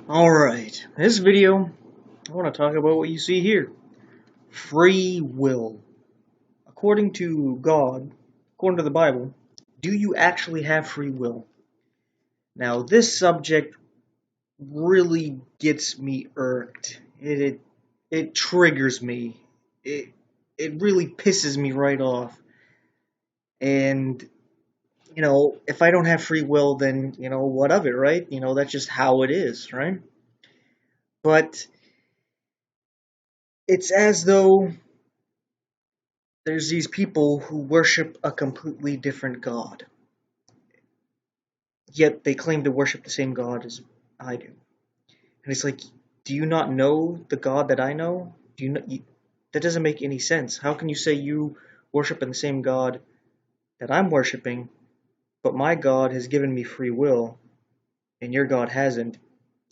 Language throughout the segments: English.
Alright, this video, I want to talk about what you see here. Free will. According to God, according to the Bible, do you actually have free will? Now, this subject really gets me irked. It triggers me. It really pisses me right off. And, if I don't have free will, then, what of it, right? That's just how it is, right? But it's as though there's these people who worship a completely different God, yet they claim to worship the same God as I do. And it's like, do you not know the God that I know? That doesn't make any sense. How can you say you worship in the same God that I'm worshiping, but my God has given me free will, and your God hasn't,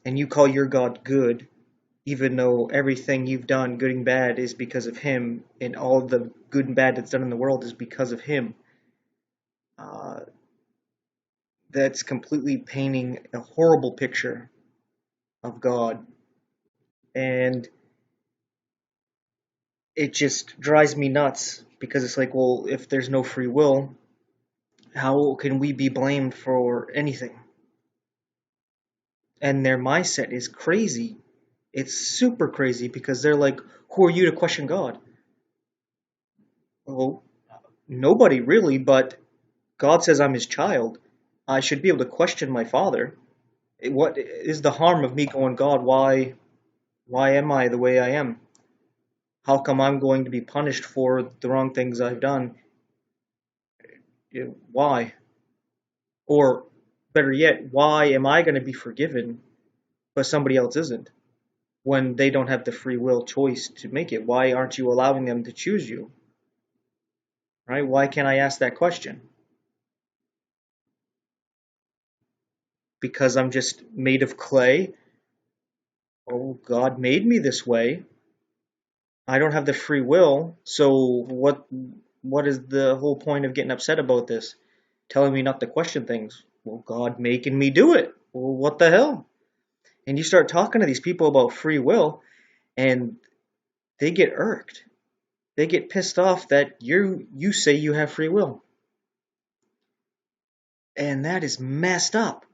and you call your God good, even though everything you've done, good and bad, is because of him, and all the good and bad that's done in the world is because of him? Uh, that's completely painting a horrible picture of God. And it just drives me nuts because it's like, well, if there's no free will, how can we be blamed for anything? And their mindset is crazy. It's super crazy because they're like, who are you to question God? Well, nobody really, but God says I'm his child. I should be able to question my father. What is the harm of me going, God, why am I the way I am? How come I'm going to be punished for the wrong things I've done? Why? Or better yet, why am I going to be forgiven but somebody else isn't when they don't have the free will choice to make it? Why aren't you allowing them to choose you? Right? Why can't I ask that question? Because I'm just made of clay? Oh, God made me this way. I don't have the free will, so what is the whole point of getting upset about this? Telling me not to question things. Well, God making me do it. Well, what the hell? And you start talking to these people about free will, and they get irked. They get pissed off that you say you have free will. And that is messed up.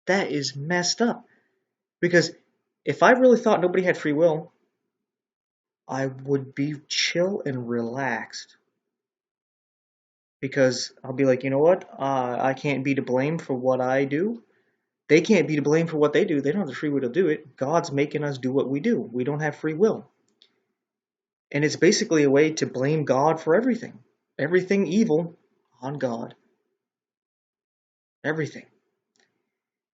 That is messed up. Because if I really thought nobody had free will, I would be chill and relaxed. Because I'll be like, you know what? I can't be to blame for what I do. They can't be to blame for what they do. They don't have the free will to do it. God's making us do what we do. We don't have free will. And it's basically a way to blame God for everything. Everything evil on God. Everything.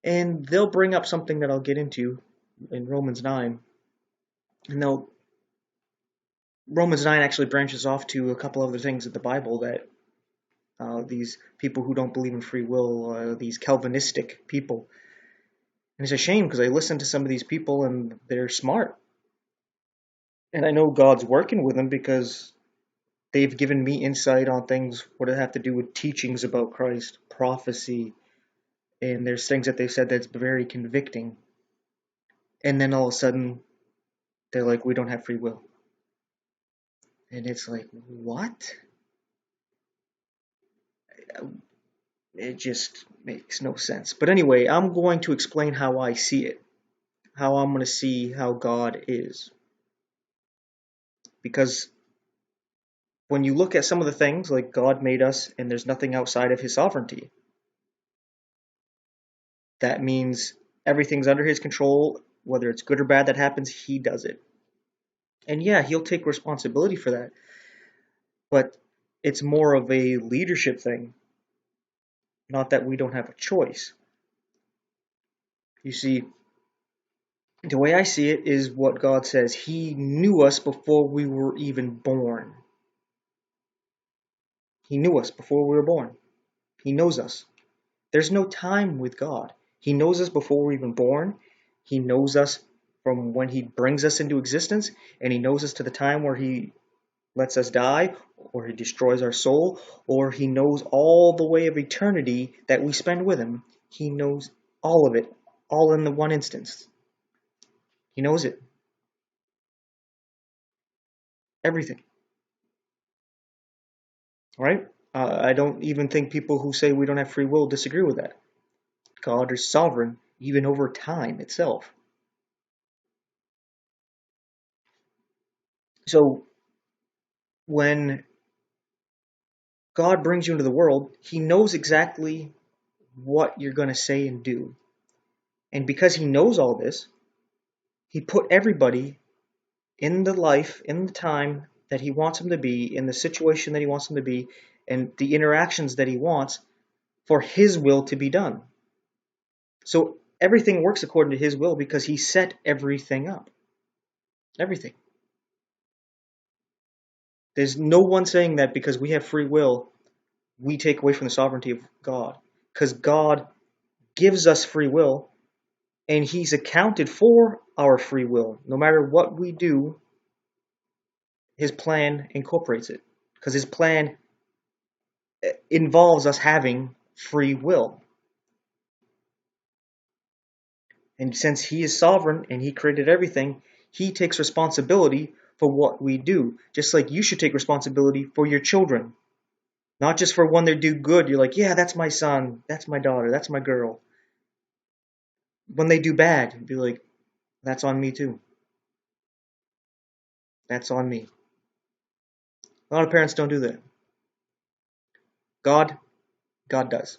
And they'll bring up something that I'll get into in Romans 9. And Romans 9 actually branches off to a couple other things in the Bible that these people who don't believe in free will, these Calvinistic people. And it's a shame because I listen to some of these people and they're smart. And I know God's working with them because they've given me insight on things what have to do with teachings about Christ, prophecy, and there's things that they've said that's very convicting. And then all of a sudden, they're like, we don't have free will. And it's like, what? It just makes no sense. But anyway, I'm going to explain how I see it, how I'm going to see how God is. Because when you look at some of the things, like God made us and there's nothing outside of his sovereignty, that means everything's under his control, whether it's good or bad that happens, he does it. And yeah, he'll take responsibility for that. But it's more of a leadership thing, not that we don't have a choice. You see, the way I see it is what God says. He knew us before we were even born. He knew us before we were born. He knows us. There's no time with God. He knows us before we're even born. He knows us from when he brings us into existence, and he knows us to the time where he lets us die, or he destroys our soul, or he knows all the way of eternity that we spend with him. He knows all of it, all in the one instance. He knows it. Everything. Right? I don't even think people who say we don't have free will disagree with that. God is sovereign even over time itself. So when God brings you into the world, He knows exactly what you're going to say and do. And because He knows all this, He put everybody in the life, in the time that He wants them to be, in the situation that He wants them to be, and the interactions that He wants for His will to be done. So everything works according to His will because He set everything up. Everything. There's no one saying that because we have free will, we take away from the sovereignty of God. Because God gives us free will, and He's accounted for our free will. No matter what we do, His plan incorporates it. Because His plan involves us having free will. And since He is sovereign and He created everything, He takes responsibility for what we do. Just like you should take responsibility for your children. Not just for when they do good, you're like, yeah, that's my son, that's my daughter, that's my girl. When they do bad, be like, that's on me too. That's on me. A lot of parents don't do that. God does.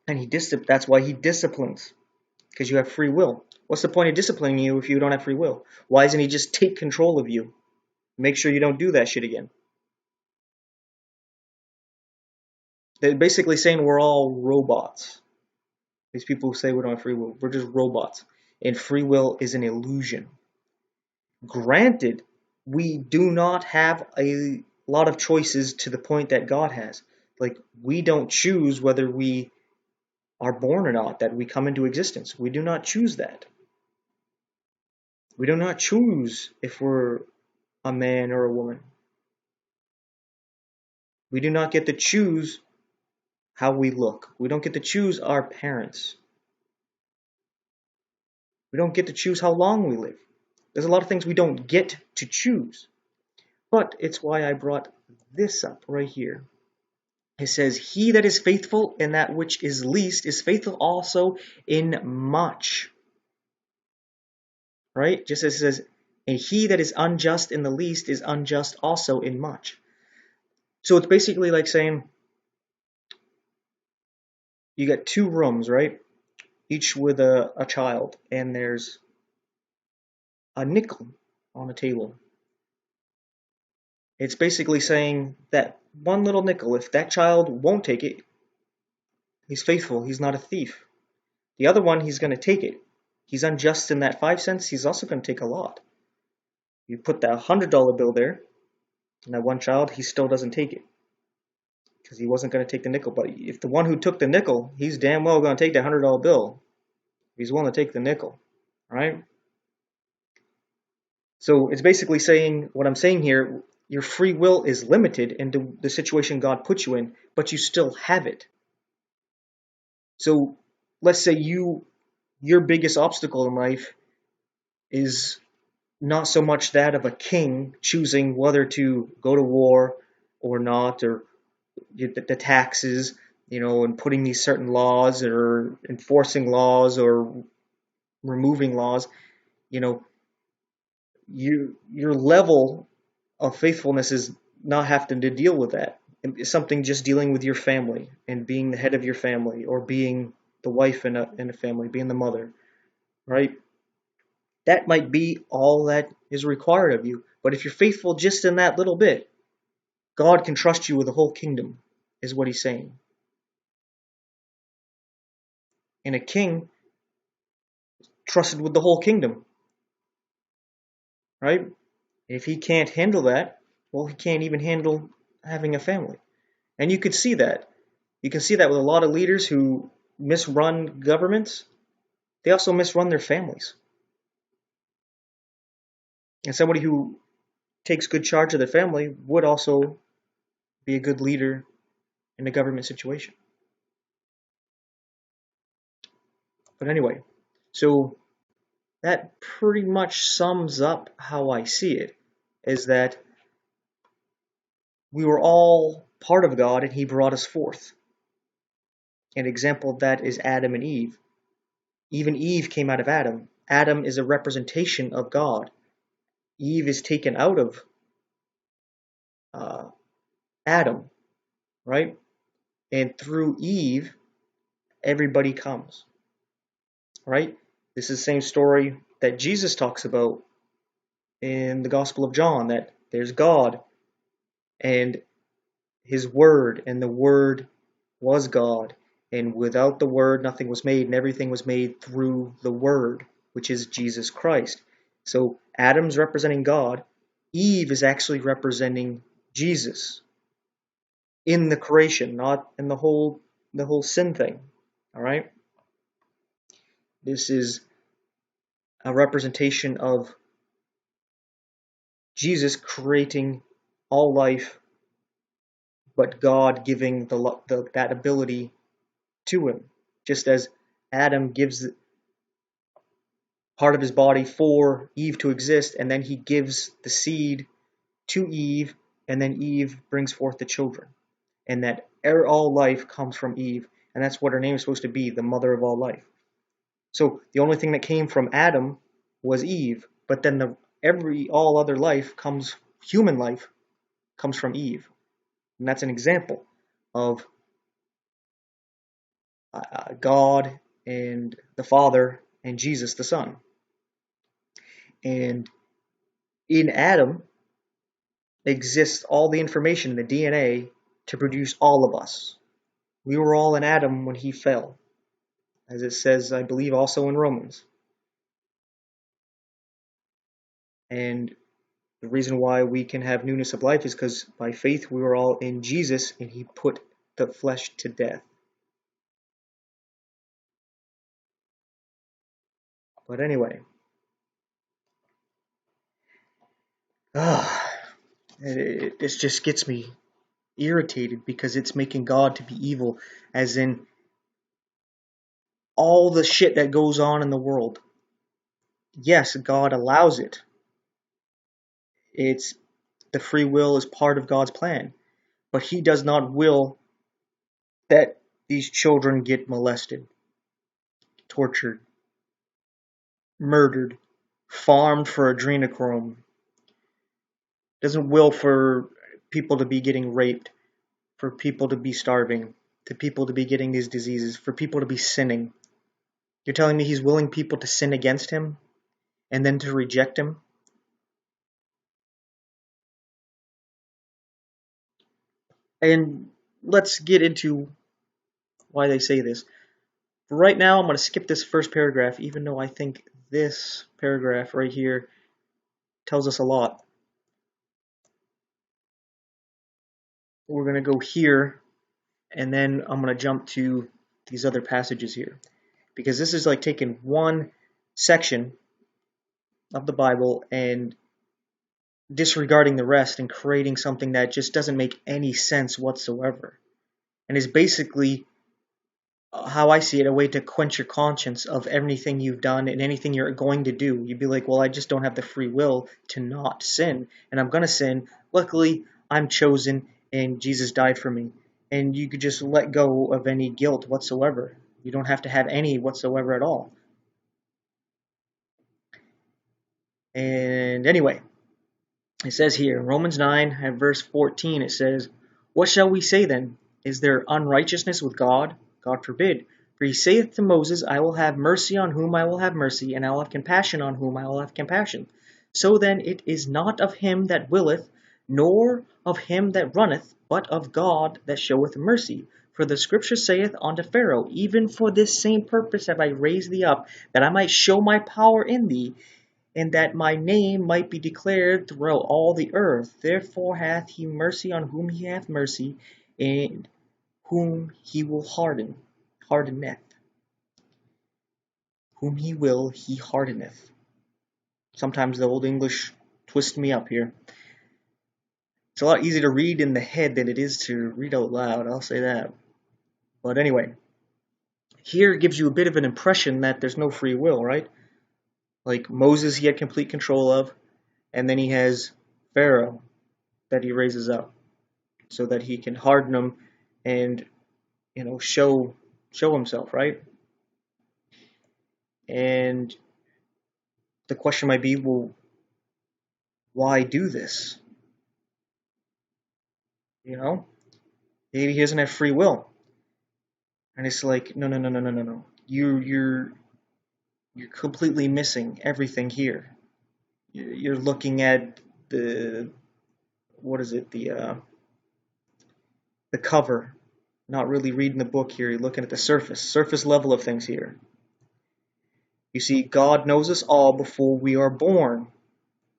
And that's why He disciplines. Because you have free will. What's the point of disciplining you if you don't have free will? Why doesn't He just take control of you? Make sure you don't do that shit again. They're basically saying we're all robots. These people who say we don't have free will, we're just robots. And free will is an illusion. Granted, we do not have a lot of choices to the point that God has. Like, we don't choose whether we are born or not, that we come into existence. We do not choose that. We do not choose if we're a man or a woman. We do not get to choose how we look. We don't get to choose our parents. We don't get to choose how long we live. There's a lot of things we don't get to choose. But it's why I brought this up right here. It says, he that is faithful in that which is least is faithful also in much. Right? Just as it says, and he that is unjust in the least is unjust also in much. So it's basically like saying, you got two rooms, right? Each with a child, and there's a nickel on the table. It's basically saying that one little nickel, if that child won't take it, he's faithful, he's not a thief. The other one, he's going to take it. He's unjust in that 5 cents, he's also going to take a lot. You put that $100 bill there, and that one child, he still doesn't take it. Because he wasn't going to take the nickel. But if the one who took the nickel, he's damn well going to take that $100 bill. He's willing to take the nickel. Right? So it's basically saying, what I'm saying here, your free will is limited into the situation God puts you in, but you still have it. So let's say your biggest obstacle in life is not so much that of a king choosing whether to go to war or not, or the taxes, and putting these certain laws or enforcing laws or removing laws. Your level of faithfulness is not having to deal with that. It's something just dealing with your family and being the head of your family, or being the wife in a family, being the mother, right? That might be all that is required of you. But if you're faithful just in that little bit, God can trust you with the whole kingdom, is what he's saying. And a king trusted with the whole kingdom, right? If he can't handle that, well, he can't even handle having a family. And you could see that. You can see that with a lot of leaders who misrun governments. They also misrun their families. And somebody who takes good charge of their family would also be a good leader in a government situation. But anyway, So that pretty much sums up how I see it, is that we were all part of God and he brought us forth. An example of that is Adam and Eve. Even Eve came out of Adam. Adam is a representation of God. Eve is taken out of Adam, right? And through Eve, everybody comes, right? This is the same story that Jesus talks about in the Gospel of John, that there's God and his Word, and the Word was God, and without the Word nothing was made, and everything was made through the Word, which is Jesus Christ. So Adam's representing God, Eve is actually representing Jesus in the creation, not in the whole sin thing. All right? This is a representation of Jesus creating all life, but God giving that ability to him, just as Adam gives part of his body for Eve to exist, and then he gives the seed to Eve, and then Eve brings forth the children, and that all life comes from Eve, and that's what her name is supposed to be, the mother of all life. So the only thing that came from Adam was Eve, but then all other life comes, human life comes from Eve, and that's an example of God and the Father and Jesus the Son. And in Adam exists all the information, the DNA, to produce all of us. We were all in Adam when he fell, as it says, I believe, also in Romans. And the reason why we can have newness of life is because by faith we were all in Jesus, and he put the flesh to death. But anyway, this just gets me irritated because it's making God to be evil, as in all the shit that goes on in the world. Yes, God allows it. It's the free will is part of God's plan, but he does not will that these children get molested, tortured, murdered, farmed for adrenochrome. Doesn't will for people to be getting raped, for people to be starving, to people to be getting these diseases, for people to be sinning. You're telling me he's willing people to sin against him and then to reject him? And let's get into why they say this. For right now, I'm going to skip this first paragraph, even though I think this paragraph right here tells us a lot. We're going to go here, and then I'm going to jump to these other passages here, because this is like taking one section of the Bible and disregarding the rest and creating something that just doesn't make any sense whatsoever, and is basically, how I see it, a way to quench your conscience of anything you've done and anything you're going to do. You'd be like, well, I just don't have the free will to not sin, and I'm going to sin. Luckily, I'm chosen, and Jesus died for me. And you could just let go of any guilt whatsoever. You don't have to have any whatsoever at all. And anyway, it says here, in Romans 9, at verse 14, it says, what shall we say then? Is there unrighteousness with God? God forbid. For he saith to Moses, I will have mercy on whom I will have mercy, and I will have compassion on whom I will have compassion. So then it is not of him that willeth, nor of him that runneth, but of God that showeth mercy. For the scripture saith unto Pharaoh, even for this same purpose have I raised thee up, that I might show my power in thee, and that my name might be declared throughout all the earth. Therefore hath he mercy on whom he hath mercy, and whom he will hardeneth. Whom he will, he hardeneth. Sometimes the Old English twists me up here. It's a lot easier to read in the head than it is to read out loud, I'll say that. But anyway, Here it gives you a bit of an impression that there's no free will, right? Like Moses, he had complete control of, and then he has Pharaoh that he raises up so that he can harden him and show himself, right? And the question might be, well, why do this? You know, maybe he doesn't have free will, and it's like, no, no, no, no, no, no, no. You're completely missing everything here. You're looking at the what is it the cover, not really reading the book here. You're looking at the surface level of things here. You see, God knows us all before we are born,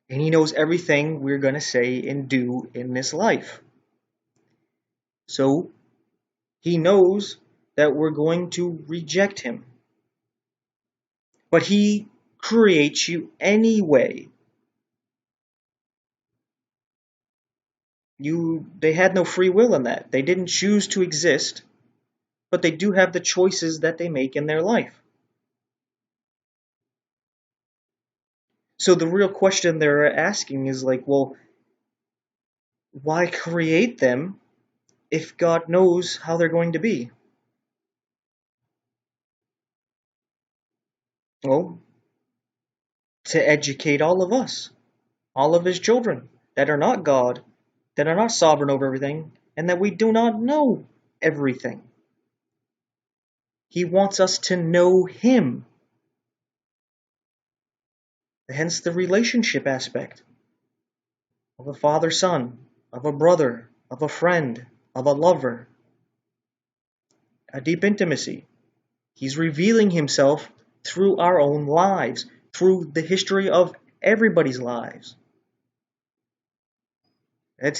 and He knows everything we're going to say and do in this life. So He knows that we're going to reject Him. But He creates you anyway. They had no free will in that. They didn't choose to exist, but they do have the choices that they make in their life. So the real question they're asking is like, well, why create them if God knows how they're going to be? Well, to educate all of us, all of His children that are not God, that are not sovereign over everything, and that we do not know everything. He wants us to know Him. Hence the relationship aspect of a father-son, of a brother, of a friend, of a lover. A deep intimacy. He's revealing Himself through our own lives, through the history of everybody's lives.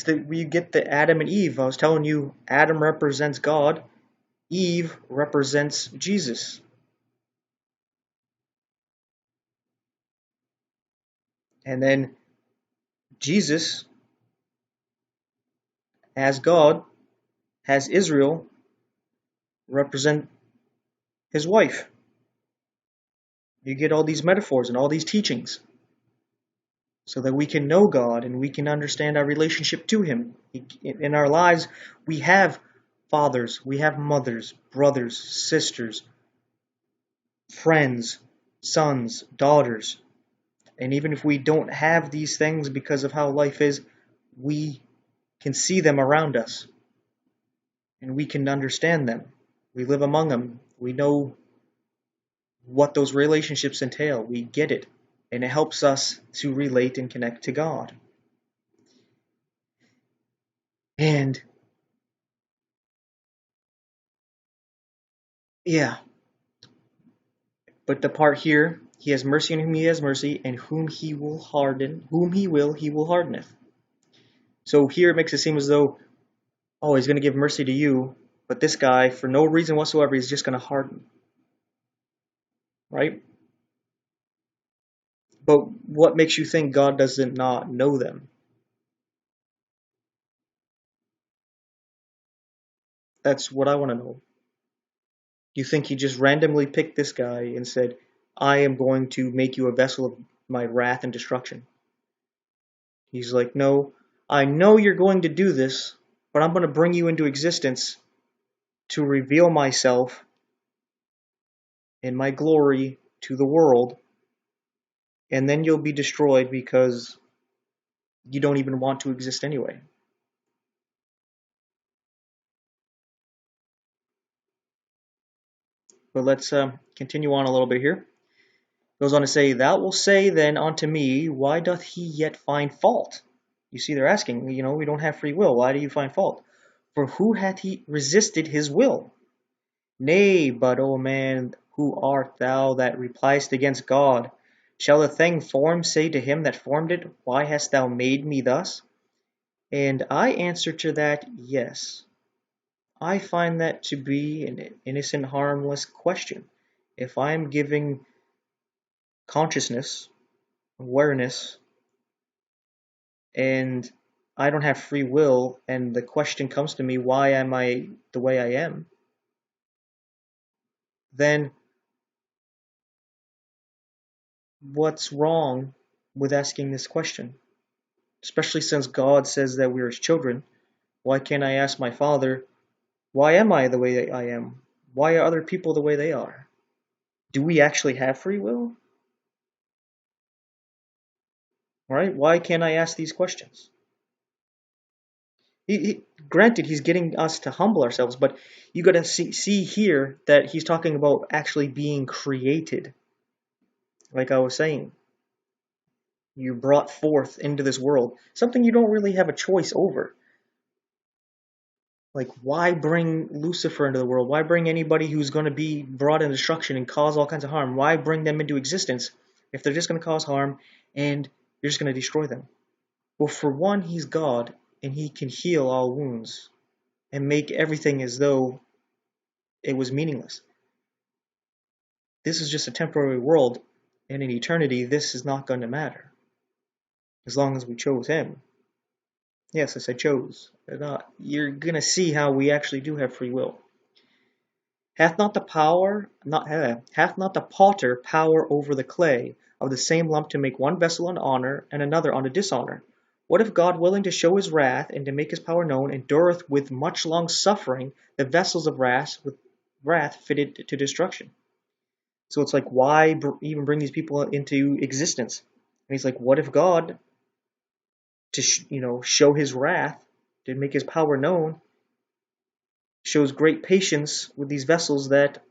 We get the Adam and Eve. I was telling you, Adam represents God, Eve represents Jesus. And then Jesus, as God, has Israel represent His wife. You get all these metaphors and all these teachings so that we can know God and we can understand our relationship to Him. In our lives, we have fathers, we have mothers, brothers, sisters, friends, sons, daughters. And even if we don't have these things because of how life is, we can see them around us and we can understand them. We live among them. We know what those relationships entail. We get it. And it helps us to relate and connect to God. And yeah, but the part here, He has mercy on whom He has mercy, and whom He will harden, He will hardeneth. So here it makes it seem as though, oh, He's going to give mercy to you, but this guy, for no reason whatsoever, He's just going to harden. Right? But what makes you think God doesn't not know them? That's what I want to know. You think He just randomly picked this guy and said, I am going to make you a vessel of my wrath and destruction? He's like, no, I know you're going to do this, but I'm going to bring you into existence to reveal myself and my glory to the world, and then you'll be destroyed because you don't even want to exist anyway. But let's continue on a little bit here. Goes on to say, Thou wilt say then unto me, why doth he yet find fault? You see, they're asking, we don't have free will. Why do you find fault? For who hath he resisted his will? Nay, but, O man, who art thou that repliest against God? Shall a thing formed say to him that formed it, Why hast thou made me thus? And I answer to that, yes. I find that to be an innocent, harmless question. If I am giving consciousness, awareness, and I don't have free will, and the question comes to me, why am I the way I am? then what's wrong with asking this question? Especially since God says that we're his children. Why can't I ask my Father, why am I the way I am? Why are other people the way they are? Do we actually have free will? Right? Why can't I ask these questions? Granted, he's getting us to humble ourselves, but you got to see here that he's talking about actually being created. Like I was saying, you're brought forth into this world, something you don't really have a choice over. Like, why bring Lucifer into the world? Why bring anybody who's going to be brought in destruction and cause all kinds of harm? Why bring them into existence if they're just going to cause harm and you're just going to destroy them? Well, for one, he's God, and he can heal all wounds and make everything as though it was meaningless. This is just a temporary world, and in eternity, this is not going to matter. As long as we chose him. Yes, I said chose. You're going to see how we actually do have free will. Hath not the potter power over the clay of the same lump to make one vessel unto honor and another unto dishonor? What if God, willing to show his wrath and to make his power known, endureth with much long suffering the vessels of wrath fitted to destruction? So it's like, why even bring these people into existence? And he's like, what if God, to show his wrath, to make his power known, shows great patience with these vessels that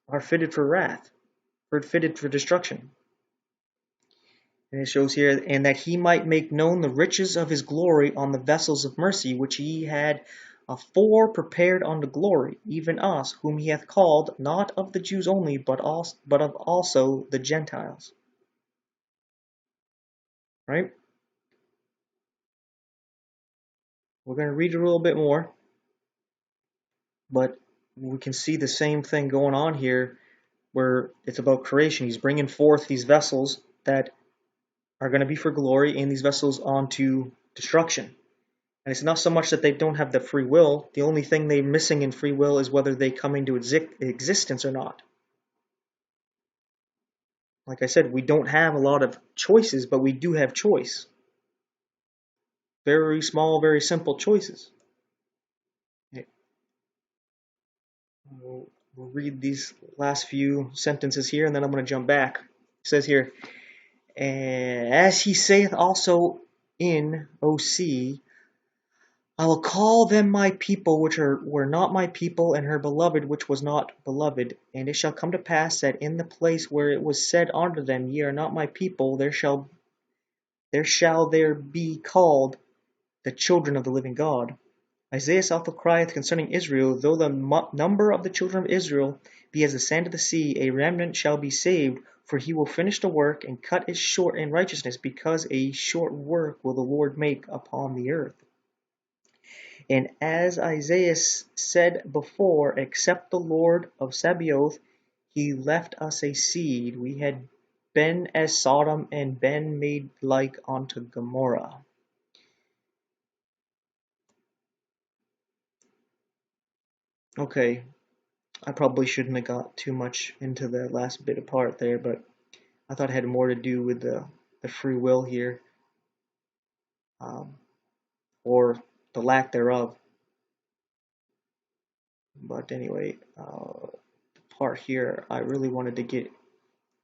are fitted for wrath, or fitted for destruction? And it shows here, and that he might make known the riches of his glory on the vessels of mercy, which he had afore prepared unto glory, even us, whom he hath called, not of the Jews only, but of also the Gentiles. Right? We're going to read a little bit more, but we can see the same thing going on here, where it's about creation. He's bringing forth these vessels that are going to be for glory, and these vessels onto destruction. And it's not so much that they don't have the free will. The only thing they're missing in free will is whether they come into existence or not. Like I said, we don't have a lot of choices, but we do have choice. Very small, very simple choices. Okay. We'll read these last few sentences here, and then I'm going to jump back. It says here, as he saith also in OC, I will call them my people which were not my people, and her beloved which was not beloved. And it shall come to pass that in the place where it was said unto them, Ye are not my people, there shall there be called the children of the living God. Isaiah also crieth concerning Israel, though the number of the children of Israel be as the sand of the sea, a remnant shall be saved, for he will finish the work and cut it short in righteousness, because a short work will the Lord make upon the earth. And as Isaiah said before, except the Lord of Sabaoth, he left us a seed. We had been as Sodom and been made like unto Gomorrah. Okay, I probably shouldn't have got too much into the last bit of part there, but I thought it had more to do with the free will here, or the lack thereof. But anyway, the part here I really wanted to get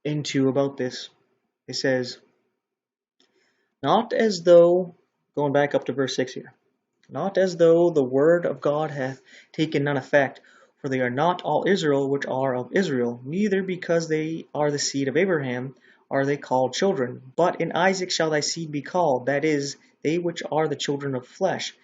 into about this, it says, not as though, going back up to verse 6 here, not as though the word of God hath taken none effect, for they are not all Israel which are of Israel, neither because they are the seed of Abraham are they called children. But in Isaac shall thy seed be called, that is, they which are the children of flesh.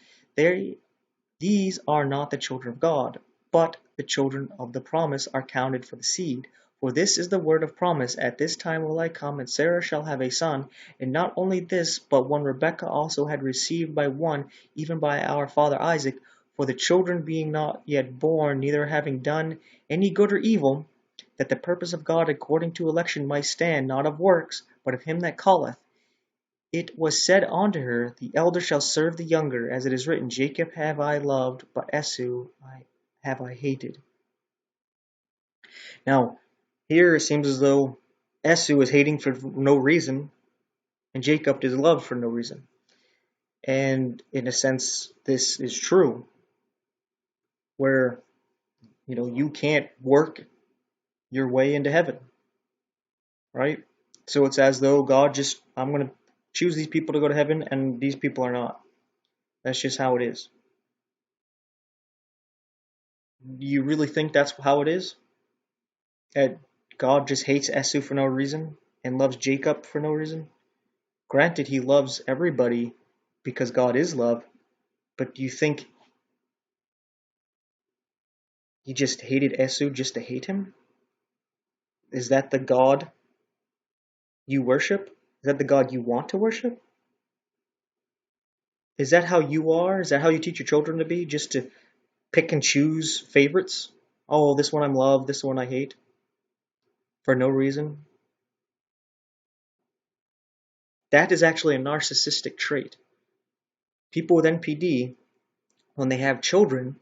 These are not the children of God, but the children of the promise are counted for the seed. For this is the word of promise, At this time will I come, and Sarah shall have a son. And not only this, but one Rebekah also had received by one, even by our father Isaac. For the children being not yet born, neither having done any good or evil, that the purpose of God according to election might stand, not of works, but of him that calleth. It was said unto her, The elder shall serve the younger, as it is written, Jacob have I loved, but Esau have I hated. Now, here it seems as though Esau is hating for no reason, and Jacob is loved for no reason. And in a sense, this is true, where you can't work your way into heaven, right? So it's as though God I'm going to choose these people to go to heaven, and these people are not. That's just how it is. Do you really think that's how it is? That God just hates Esau for no reason and loves Jacob for no reason? Granted, he loves everybody because God is love, but do you think he just hated Esau just to hate him? Is that the God you worship? Is that the God you want to worship? Is that how you are? Is that how you teach your children to be? Just to pick and choose favorites? Oh, this one I love, this one I hate. For no reason? That is actually a narcissistic trait. People with NPD, when they have children,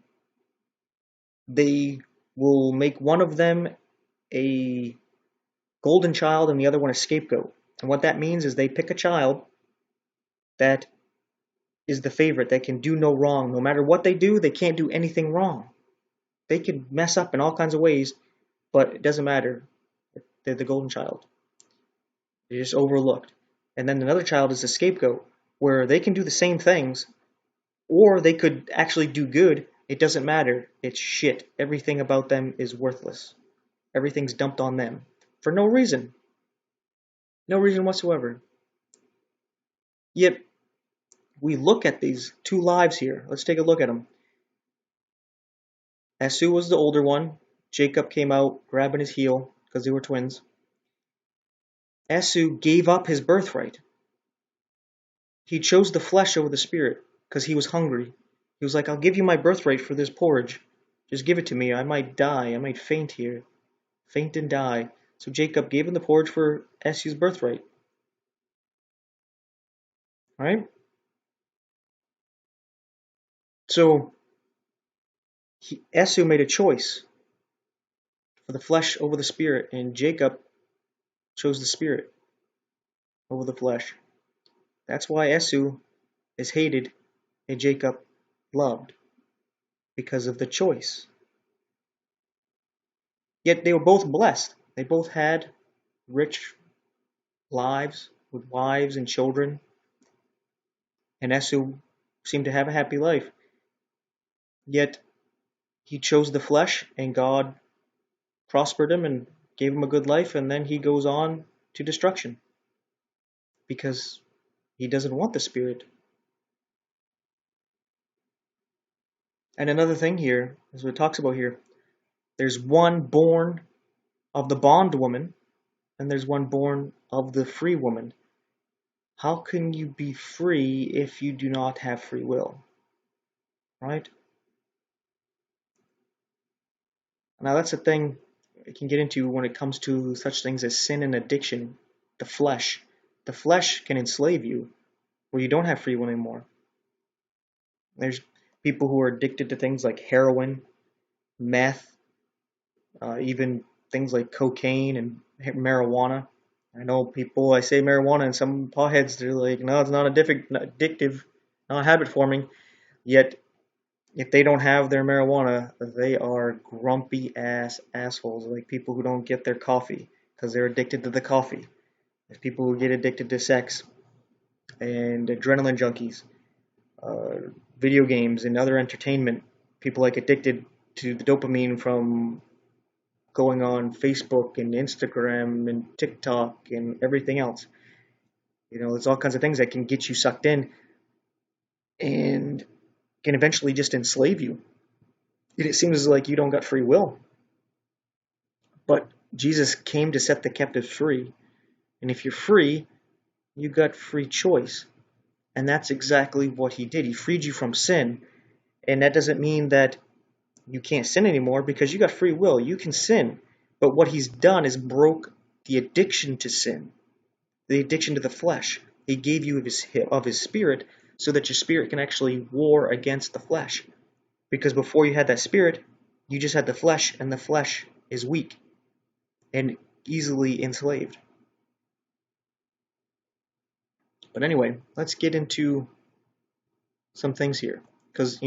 they will make one of them a golden child and the other one a scapegoat. And what that means is they pick a child that is the favorite, that can do no wrong. No matter what they do, they can't do anything wrong. They could mess up in all kinds of ways, but it doesn't matter. They're the golden child. They're just overlooked. And then another child is the scapegoat, where they can do the same things, or they could actually do good. It doesn't matter. It's shit. Everything about them is worthless. Everything's dumped on them. For no reason. No reason whatsoever. Yet, we look at these two lives here. Let's take a look at them. Esau was the older one. Jacob came out grabbing his heel because they were twins. Esau gave up his birthright. He chose the flesh over the spirit because he was hungry. He was like, I'll give you my birthright for this porridge. Just give it to me. I might die. I might faint here. Faint and die. So Jacob gave him the porridge for Esau's birthright. Right? So Esau made a choice for the flesh over the spirit, and Jacob chose the spirit over the flesh. That's why Esau is hated and Jacob loved, because of the choice. Yet they were both blessed. They both had rich lives with wives and children, and Esau seemed to have a happy life. Yet he chose the flesh, and God prospered him and gave him a good life, and then he goes on to destruction because he doesn't want the spirit. And another thing here, as it talks about here, there's one born of the bondwoman, and there's one born of the free woman. How can you be free if you do not have free will? Right? Now that's a thing I can get into when it comes to such things as sin and addiction. The flesh. The flesh can enslave you where you don't have free will anymore. There's people who are addicted to things like heroin, meth, even things like cocaine and marijuana. I know people, I say marijuana, and some potheads, they're like, no, it's not addictive, not habit forming. Yet, if they don't have their marijuana, they are grumpy ass assholes, like people who don't get their coffee because they're addicted to the coffee. There's people who get addicted to sex and adrenaline junkies, video games and other entertainment. People like addicted to the dopamine from going on Facebook and Instagram and TikTok and everything else. There's all kinds of things that can get you sucked in and can eventually just enslave you. It seems like you don't got free will. But Jesus came to set the captives free. And if you're free, you got free choice. And that's exactly what he did. He freed you from sin. And that doesn't mean that you can't sin anymore, because you got free will. You can sin. But what he's done is broke the addiction to sin, the addiction to the flesh. He gave you of his spirit so that your spirit can actually war against the flesh. Because before you had that spirit, you just had the flesh, and the flesh is weak. and easily enslaved. But anyway, let's get into some things here. Because,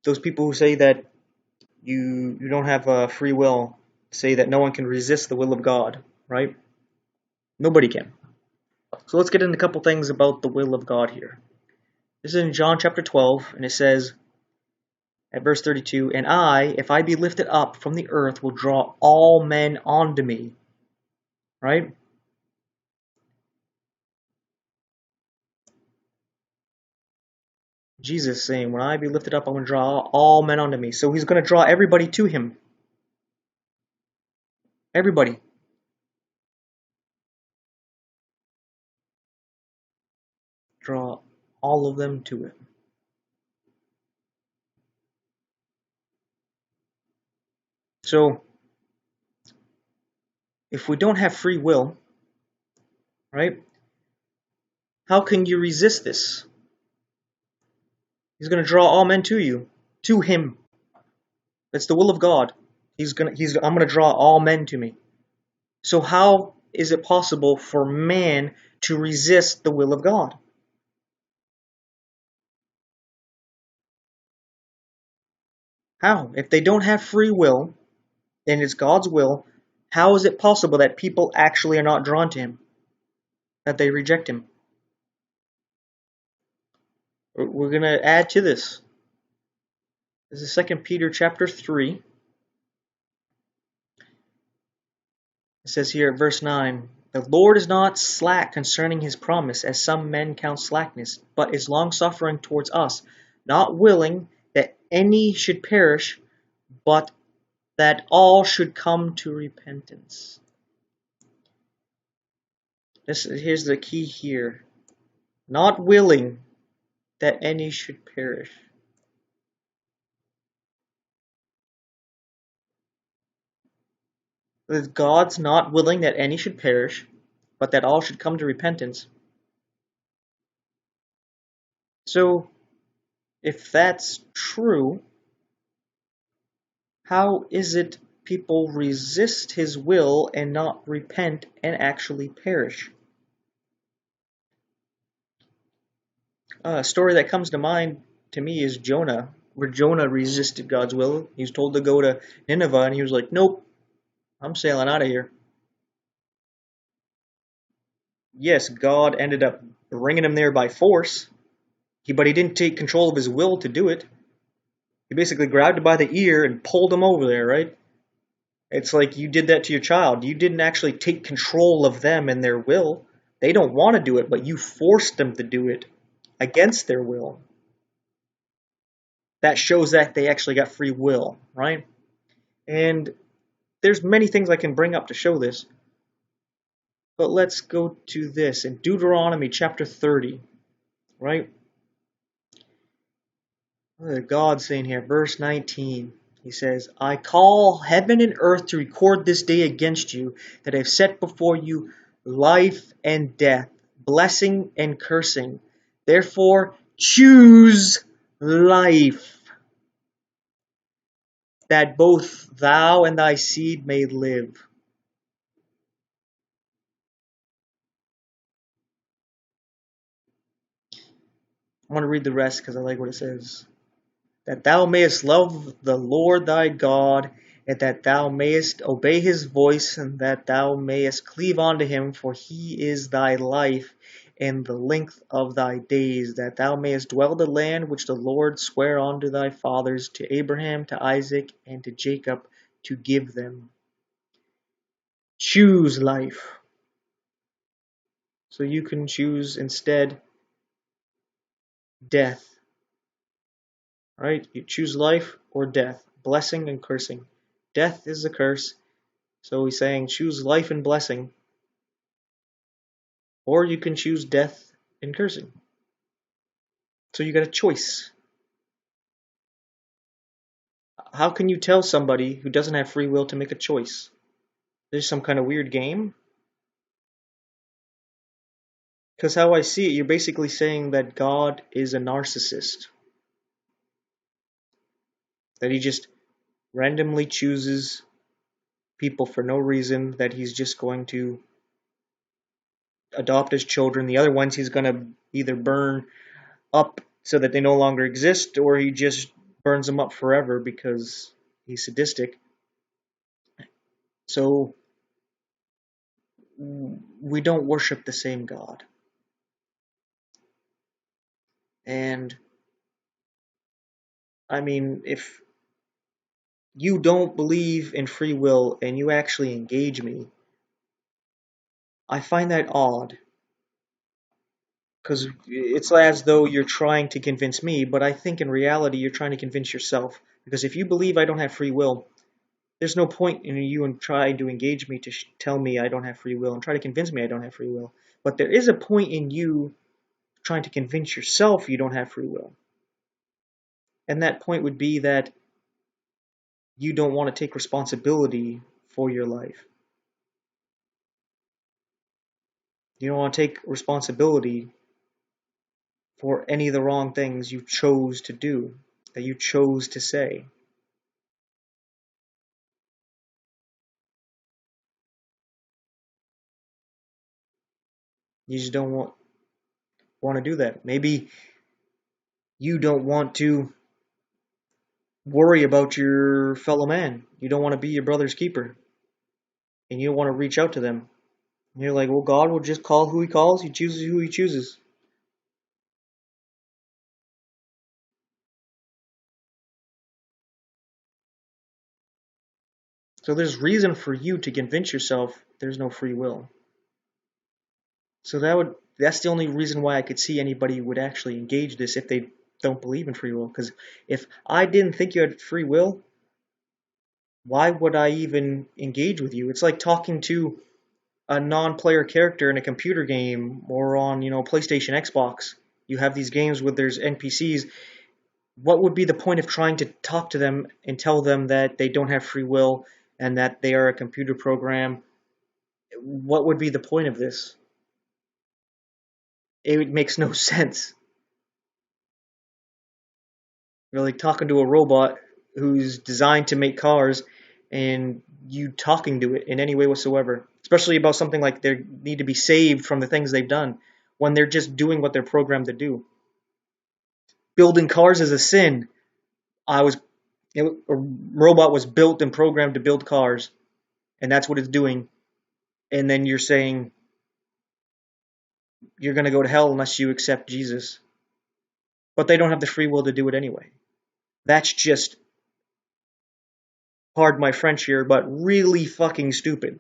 those people who say that you don't have a free will say that no one can resist the will of God, right? Nobody can. So let's get into a couple things about the will of God here. This is in John chapter 12, and it says at verse 32, "And I, if I be lifted up from the earth, will draw all men unto me." Right? Jesus saying, when I be lifted up, I'm going to draw all men unto me. So he's going to draw everybody to him. Everybody. Draw all of them to him. So, if we don't have free will, right, how can you resist this? He's going to draw all men to you, to him. That's the will of God. I'm going to draw all men to me. So how is it possible for man to resist the will of God? How? If they don't have free will, and it's God's will, how is it possible that people actually are not drawn to him? That they reject him? We're going to add to this. This is 2 Peter chapter 3. It says here at verse 9, "The Lord is not slack concerning his promise, as some men count slackness, but is longsuffering towards us, not willing that any should perish, but that all should come to repentance." Here's the key here. Not willing that any should perish. God's not willing that any should perish, but that all should come to repentance. So, if that's true, how is it people resist his will and not repent and actually perish? A story that comes to mind to me is Jonah, where Jonah resisted God's will. He was told to go to Nineveh, and he was like, "Nope, I'm sailing out of here." Yes, God ended up bringing him there by force, but he didn't take control of his will to do it. He basically grabbed him by the ear and pulled him over there, right? It's like you did that to your child. You didn't actually take control of them and their will. They don't want to do it, but you forced them to do it against their will. That shows that they actually got free will, right? And there's many things I can bring up to show this. But let's go to this in Deuteronomy chapter 30, right? God saying here, verse 19, he says, "I call heaven and earth to record this day against you, that I have set before you life and death, blessing and cursing. Therefore choose life, that both thou and thy seed may live." I want to read the rest because I like what it says. "That thou mayest love the Lord thy God, and that thou mayest obey his voice, and that thou mayest cleave unto him, for he is thy life and the length of thy days, that thou mayest dwell in the land which the Lord sware unto thy fathers, to Abraham, to Isaac, and to Jacob, to give them." Choose life. So you can choose instead death. Right? You choose life or death, blessing and cursing. Death is a curse, so he's saying choose life and blessing, or you can choose death and cursing. So you got a choice. How can you tell somebody who doesn't have free will to make a choice? There's some kind of weird game? Because how I see it, you're basically saying that God is a narcissist. That he just randomly chooses people for no reason, that he's just going to adopt his children. The other ones he's going to either burn up so that they no longer exist, or he just burns them up forever because he's sadistic. So we don't worship the same God. And I mean, if you don't believe in free will and you actually engage me, I find that odd. Because it's as though you're trying to convince me, but I think in reality you're trying to convince yourself. Because if you believe I don't have free will, there's no point in you in trying to engage me to tell me I don't have free will and try to convince me I don't have free will. But there is a point in you trying to convince yourself you don't have free will. And that point would be that you don't want to take responsibility for your life. You don't want to take responsibility for any of the wrong things you chose to do, that you chose to say. You just don't want to do that. Maybe you don't want to worry about your fellow man. You don't want to be your brother's keeper. And you don't want to reach out to them. And you're like, well, God will just call who he calls. He chooses who he chooses. So there's reason for you to convince yourself there's no free will. So that's the only reason why I could see anybody would actually engage this if they don't believe in free will. Because if I didn't think you had free will, why would I even engage with you? It's like talking to a non-player character in a computer game or on, PlayStation, Xbox. You have these games where there's NPCs. What would be the point of trying to talk to them and tell them that they don't have free will and that they are a computer program? What would be the point of this? It makes no sense. You're like talking to a robot who's designed to make cars and you talking to it in any way whatsoever, especially about something like they need to be saved from the things they've done when they're just doing what they're programmed to do. Building cars is a sin. A robot was built and programmed to build cars, and that's what it's doing. And then you're saying you're going to go to hell unless you accept Jesus. But they don't have the free will to do it anyway. That's just, pardon my French here, but really fucking stupid.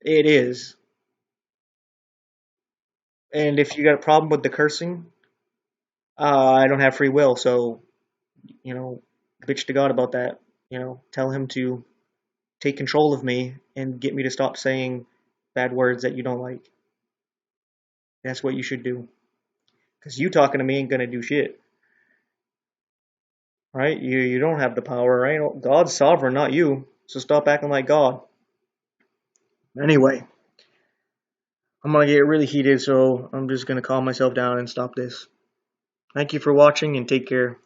It is. And if you got a problem with the cursing, I don't have free will, so, bitch to God about that. Tell him to take control of me and get me to stop saying bad words that you don't like. That's what you should do. Because you talking to me ain't gonna do shit. Right? You don't have the power, right? God's sovereign, not you. So stop acting like God. Anyway, I'm gonna get really heated, so I'm just gonna calm myself down and stop this. Thank you for watching and take care.